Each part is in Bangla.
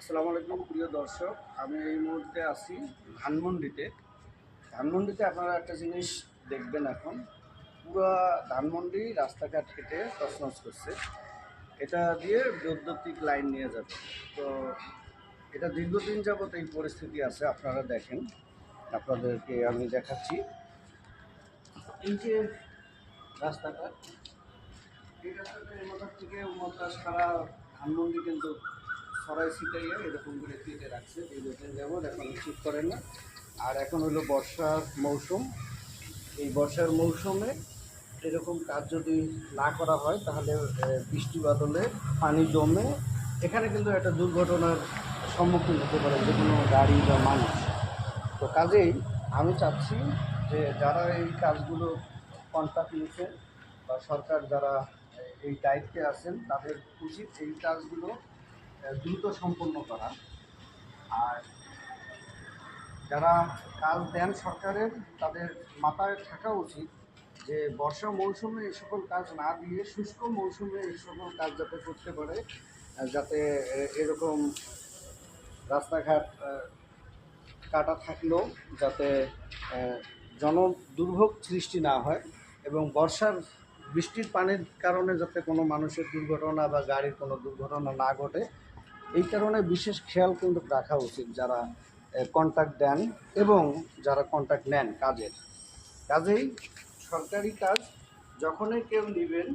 আসসালামু আলাইকুম প্রিয় দর্শক, আমি এই মুহূর্তে আছি ধানমন্ডিতে। ধানমন্ডিতে আপনারা একটা জিনিস দেখবেন, এখন পুরো ধানমন্ডি রাস্তাঘাট কেটে তছনছ করছে। এটা দিয়ে বৈদ্যুতিক লাইন নিয়ে যাবে। তো এটা দীর্ঘদিন যাবত এই পরিস্থিতি আছে। আপনারা দেখেন, আপনাদেরকে আমি দেখাচ্ছি। এই যে রাস্তাটা, এই রাস্তাটা এমাথার থেকে ওমাথা সারা ধানমন্ডি কিন্তু সরাই ছিটাইয়া এরকম করে কেটে রাখছে। দীর্ঘদিন যাবত এখন ঠিক করেন না। আর এখন হলো বর্ষার মৌসুম। এই বর্ষার মৌসুমে এরকম কাজ যদি না করা হয় তাহলে বৃষ্টি বাদলে পানি জমে এখানে কিন্তু একটা দুর্ঘটনার সম্মুখীন হতে পারে যে কোনো গাড়ি বা মানুষ। তো কাজেই আমি চাচ্ছি যে যারা এই কাজগুলো কন্ট্রাক্ট নিয়েছে বা সরকার যারা এই দায়িত্বে আছেন তাদের উচিত এই কাজগুলো দ্রুত সম্পন্ন করা। আর যারা কাজ দেন সরকারের, তাদের মাথায় থাকা উচিত যে বর্ষা মৌসুমে এই সকল কাজ না দিয়ে শুষ্ক মৌসুমে এই সকল কাজ যাতে করতে পারে, যাতে এরকম রাস্তাঘাট কাটা থাকলেও যাতে জন দুর্ভোগ সৃষ্টি না হয় এবং বর্ষার বৃষ্টির পানির কারণে যাতে কোনো মানুষের দুর্ঘটনা বা গাড়ির কোনো দুর্ঘটনা না ঘটে, এই কারণে বিশেষ খেয়াল কিন্তু রাখা উচিত যারা কন্ট্রাক্ট দেন এবং যারা কন্ট্রাক্ট নেন কাজেই সরকারি কাজ যখনই কেউ নেবেন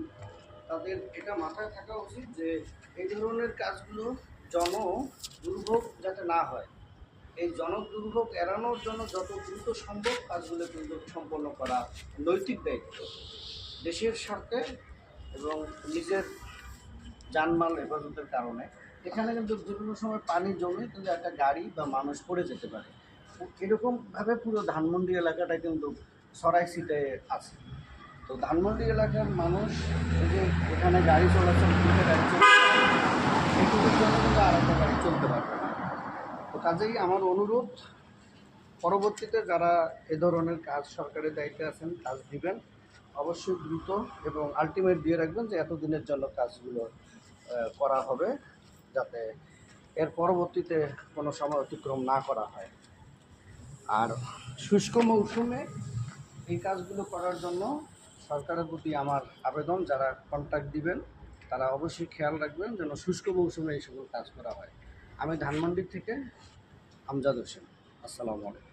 তাদের এটা মাথায় থাকা উচিত যে এই ধরনের কাজগুলো জন দুর্ভোগ যাতে না হয়। এই জন দুর্ভোগ এড়ানোর জন্য যত দ্রুত সম্ভব কাজগুলো কিন্তু সম্পন্ন করা নৈতিক দায়িত্ব দেশের স্বার্থে এবং নিজের জানমাল হেফাজতের কারণে। এখানে কিন্তু যে কোনো সময় পানি জমে কিন্তু একটা গাড়ি বা মানুষ পড়ে যেতে পারে। এরকমভাবে পুরো ধানমন্ডি এলাকাটা কিন্তু সরাই সিটে আছে। তো ধানমন্ডি এলাকার মানুষ এই যে এখানে গাড়ি চলাচল, দুটো গাড়ি চলতে এইটুকুর জন্য কিন্তু আর একটা গাড়ি চলতে পারবে না। তো কাজেই আমার অনুরোধ, পরবর্তীতে যারা এ ধরনের কাজ সরকারের দায়িত্বে আছেন কাজ দিবেন, অবশ্যই দ্রুত এবং আলটিমেট দিয়ে রাখবেন যে এতদিনের জন্য কাজগুলো করা হবে, যাতে এর পরবর্তীতে কোনো সময় অতিক্রম না করা হয়। আর শুষ্ক মৌসুমে এই কাজগুলো করার জন্য সরকারের প্রতি আমার আবেদন, যারা কন্ট্রাক্ট দিবেন তারা অবশ্যই খেয়াল রাখবেন যেন শুষ্ক মৌসুমে এই সকল কাজ করা হয়। আমি ধানমন্ডি থেকে আমজাদ হোসেন। আসসালামু আলাইকুম।